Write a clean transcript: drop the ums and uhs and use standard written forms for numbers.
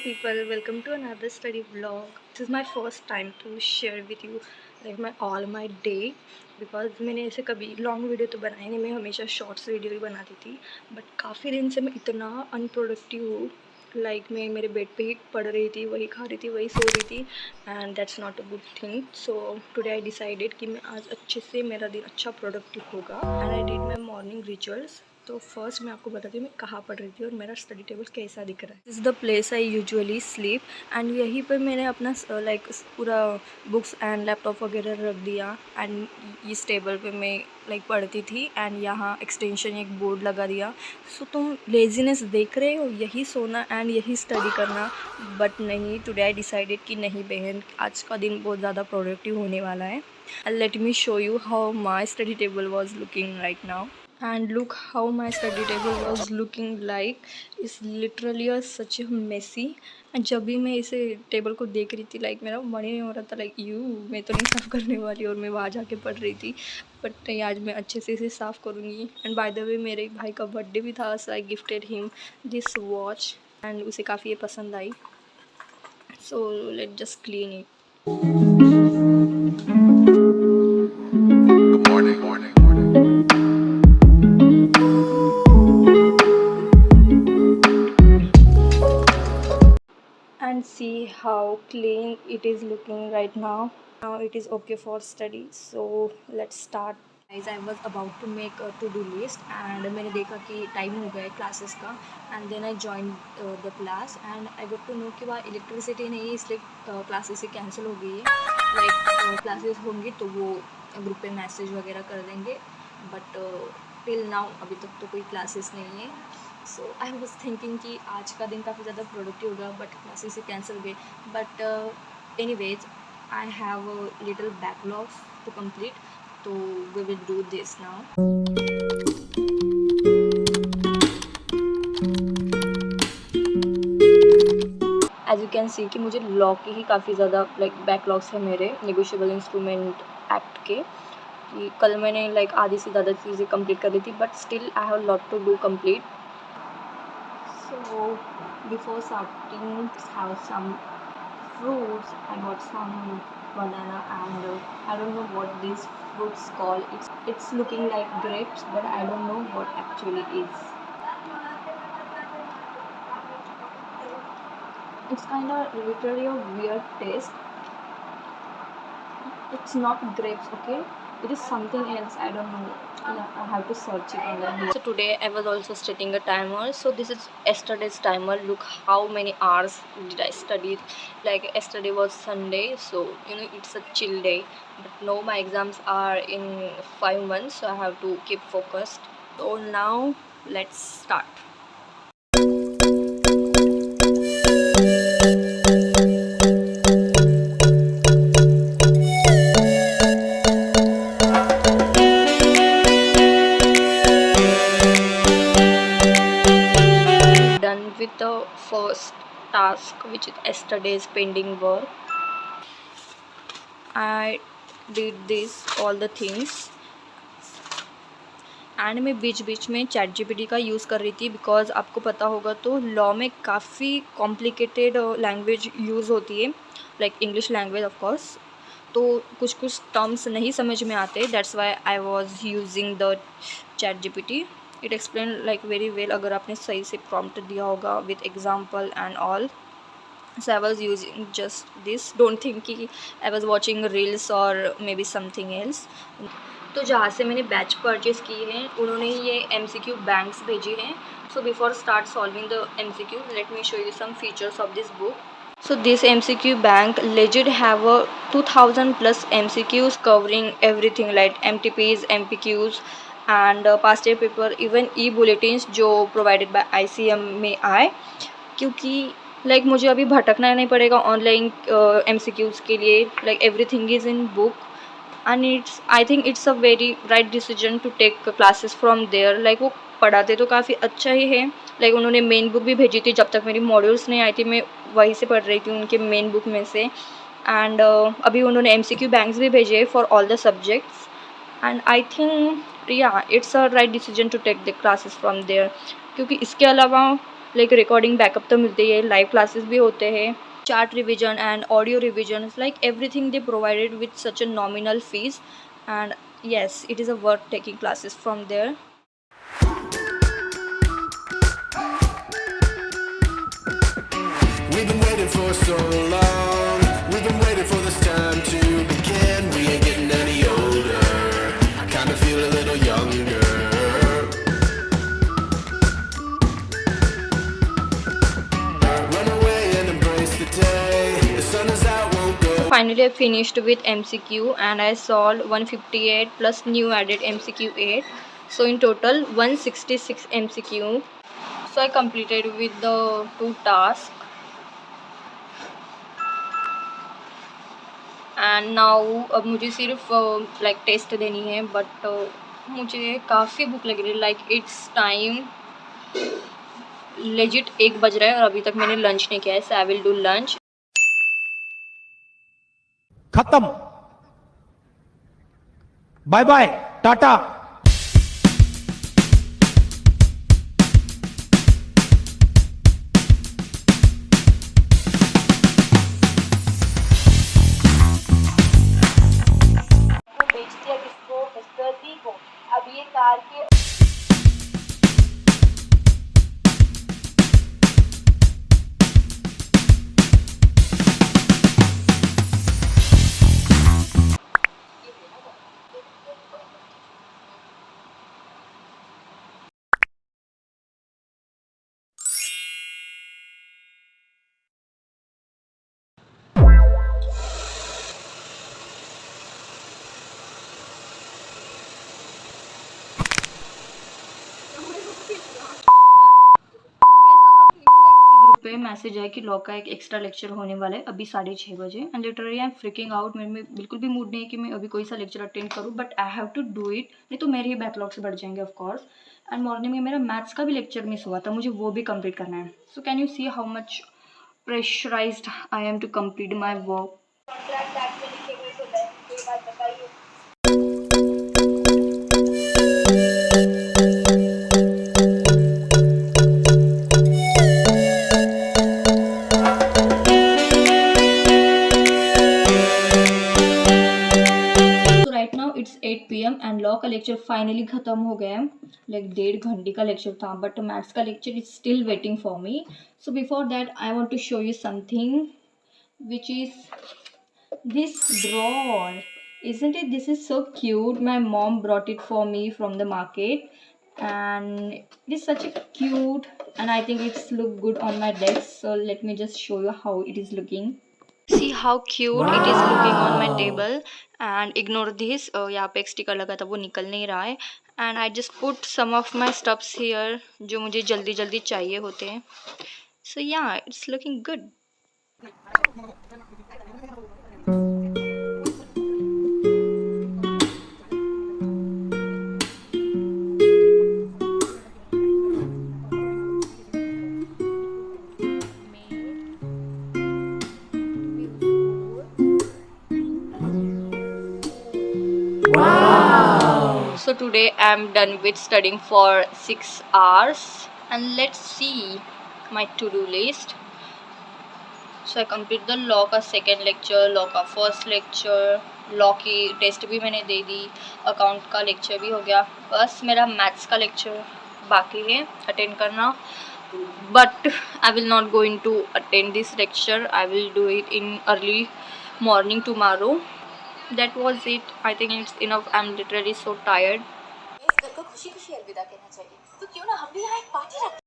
people, welcome to another study vlog. This is my first time to share with you like my all my day because मैंने ऐसे कभी long video तो बनाई नहीं, मैं हमेशा शॉर्ट्स वीडियो ही बनाती थी. बट काफ़ी दिन से मैं इतना अनप्रोडक्टिव हूँ. मैं मेरे बेड पे ही पढ़ रही थी, वही खा रही थी, वही सो रही थी. And that's not a good thing. So today I decided कि मैं आज अच्छे से मेरा दिन अच्छा प्रोडक्टिव होगा. And I did my morning rituals. तो फर्स्ट मैं आपको बताती हूँ मैं कहाँ पढ़ रही थी और मेरा स्टडी टेबल कैसा दिख रहा है. This is the place I usually sleep. And यहीं पर मैंने अपना पूरा बुक्स एंड लैपटॉप वगैरह रख दिया. एंड इस टेबल पे मैं पढ़ती थी. एंड यहाँ एक्सटेंशन एक बोर्ड लगा दिया. सो तुम लेजीनेस देख रहे हो, यही सोना एंड यही स्टडी करना. बट नहीं, टुडे आई डिसाइडेड कि नहीं बहन, आज का दिन बहुत ज़्यादा प्रोडक्टिव होने वाला है. Let me show you how my study table was looking right now. And look how my study table was looking like. It's literally such a messy. And जब भी मैं इसे टेबल को देख रही थी मेरा मन ही नहीं हो रहा था यू मैं तो नहीं साफ़ करने वाली, और मैं वहाँ जाके पढ़ रही थी. बट नहीं, आज मैं अच्छे से इसे साफ़ करूँगी. एंड बाय द वे मेरे भाई का बर्थडे भी था, so I gifted him this watch. And उसे काफ़ी ये पसंद आई. So let just clean it. And see how clean it is looking right now. Now it is okay for study. So let's start. Guys, I was about to make a to-do list and मैंने देखा कि time हो गया है classes का. And then I join the class and I got to know कि वहाँ electricity नहीं है, इसलिए क्लासेस ही कैंसिल हो गई है. क्लासेस होंगी तो वो ग्रुप पे मैसेज वगैरह कर देंगे. बट टिल नाउ अभी तक तो कोई क्लासेस नहीं है. सो आई वॉज थिंकिंग कि आज का दिन काफ़ी ज़्यादा प्रोडक्टिव होगा, बट क्लासेस से कैंसिल हुए. But anyways I have a little backlog to complete. तो we will do this now. As you can see कि मुझे लॉ के ही काफ़ी ज़्यादा बैकलॉग्स है मेरे नेगोशिएबल इंस्ट्रूमेंट एक्ट के. कि कल मैंने आधी से ज़्यादा चीज़ें कंप्लीट कर दी थी, but still I have lot to do complete. So before starting, just have some fruits. I got some banana and I don't know what these fruits called. It's looking like grapes, but I don't know what actually is. It's kind of literally a weird taste. It's not grapes, okay? It is something else. I don't know. Yeah, I have to search it online. So today I was also setting a timer. So this is yesterday's timer. Look how many hours did I study. Yesterday was Sunday, so it's a chill day. But no, my exams are in 5 months, so I have to keep focused. So now let's start. With the first task, which is yesterday's pending work. I did this all the things. And मैं बीच बीच में ChatGPT का use कर रही थी, because आपको पता होगा तो लॉ में काफ़ी कॉम्प्लिकेटेड लैंग्वेज यूज़ होती है, इंग्लिश लैंग्वेज ऑफ कोर्स. तो कुछ टर्म्स नहीं समझ में आते. That's why I was using the ChatGPT. It explain very well अगर आपने सही से प्रॉम्प्ट दिया होगा with example and all. So I was using just this. Don't think कि I was watching reels or maybe something else. तो जहाँ से मैंने बैच परचेज़ किए हैं उन्होंने ये MCQ बैंक्स भेजे हैं. So before start solving the MCQ, let me show you some features of this book. So this MCQ bank legit have a 2000 plus MCQs covering everything like MTPs, MPQs and past year paper, even e-bulletins जो provided by ICM में आए. क्योंकि मुझे अभी भटकना नहीं पड़ेगा online MCQs के लिए. Everything is in book. And I think it's a very right decision to take classes from there. वो पढ़ाते तो काफ़ी अच्छा ही है. उन्होंने मेन बुक भी भेजी थी. जब तक मेरी मॉड्यूल्स नहीं आई थी मैं वहीं से पढ़ रही थी उनके मेन बुक में से. एंड अभी उन्होंने MCQ बैंक्स भी भेजे for all the subjects. And I think या it's a right decision to take the classes from there. क्योंकि इसके अलावा लाइक रिकॉर्डिंग बैकअप तो मिलते ही है, लाइव क्लासेस भी होते हैं, chart revision and audio revisions, like everything they provided with such a nominal fees. And yes, it is a worth taking classes from there. We've been waiting for so long. We've been waiting for this time to begin. We ain't getting any older. I kinda feel a little younger. Run away and embrace the day. The sun is out, won't go. So finally I finished with MCQ and I solved 158 plus new added MCQ 8, so in total 166 MCQ. So I completed with the 2 tasks. And now अब मुझे सिर्फ like test देनी है, but मुझे काफ़ी भूख लग रही है, लाइक इट्स टाइम लेजिट 1 बज रहा है और अभी तक मैंने लंच नहीं किया है, सो आई विल डू लंच. खत्म, बाय बाय, टाटा. बेचती है किसको, हस्बैंड को. अब ये कार के पे मैसेज है कि लॉ का एक एक्स्ट्रा लेक्चर होने वाला है अभी 6:30 बजे. And literally I am fricking out. मेरे में बिल्कुल भी मूड नहीं है कि मैं अभी कोई सा लेक्चर अटेंड करूँ, but I have to do it, नहीं तो मेरे ही बैकलॉग्स बढ़ जाएंगे ऑफ कोर्स. एंड मॉर्निंग में मेरा मैथ्स का भी लेक्चर मिस हुआ था, मुझे वो भी कंप्लीट करना है. So can you see how much pressurised I am to complete my work. It's 8 PM and law का लेक्चर फाइनली ख़त्म हो गया है. लाइक 1.5 घंटे का लेक्चर था, बट मैथ्स का lecture is still waiting for me. So before that I want to show you something which is this drawer. Isn't it? This is so cute. My mom brought it for me from the market, and it is such a cute, and I think it's look good on my desk. So let me just show you how it is looking. See how cute it is looking on my table. And ignore this, यहाँ पे एक sticker लगा था वो निकल नहीं रहा है. And I just put some of my stuffs here जो मुझे जल्दी जल्दी चाहिए होते हैं. So yeah, it's looking good. So today I'm done with studying for 6 hours, and let's see my to-do list. So I complete the law का second lecture, law का first lecture, law की टेस्ट भी मैंने दे दी, account का lecture भी हो गया, बस मेरा मैथ्स का लेक्चर बाकी है अटेंड करना. But I will not going to attend this lecture. I will do it in early morning tomorrow. That was it. I think it's enough. I'm literally so tired. इस घर को खुशी खुशी अलविदा कहना चाहिए, तो क्यों ना हम भी यहाँ एक पार्टी रखते हैं.